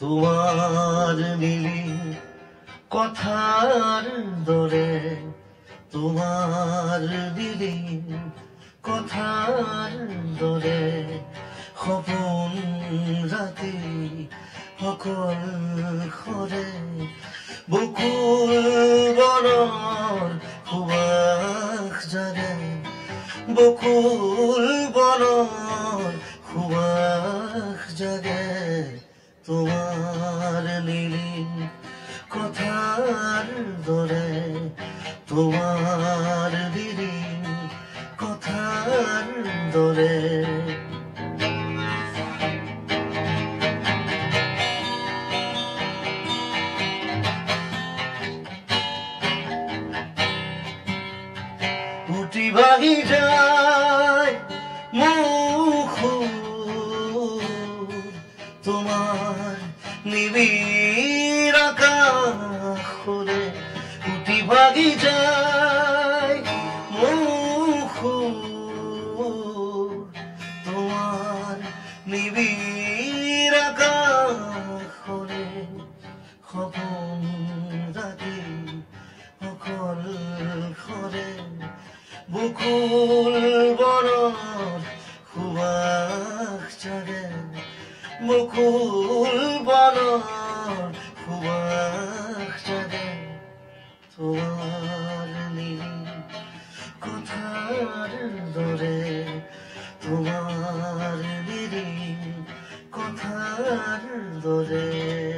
তোমাৰ নীলি কথাৰ দৰে, তোমাৰ নীলি কথাৰ দৰে খপন ৰাতি সকল খৰে বকুল বনৰ সুবাস জাগে, বকুল বনৰ সুবাস জাগে তোমার নীলি কথার দরে, তোমার নীলি কথার দরে। উটি ভাঙি যায় মুখ তোমার নিবিড় আকাশে, উটি ভাঙি যায় মুখ তোমার নিবিড় আকাশে খপন রাতি সকল খরে বকুল বনৰ সুবাস জাগে, বকুল বনৰ সুবাস জাগে তোমাৰ নীলি কথাৰ দৰে, তোমাৰ নীলি কথাৰ দৰে।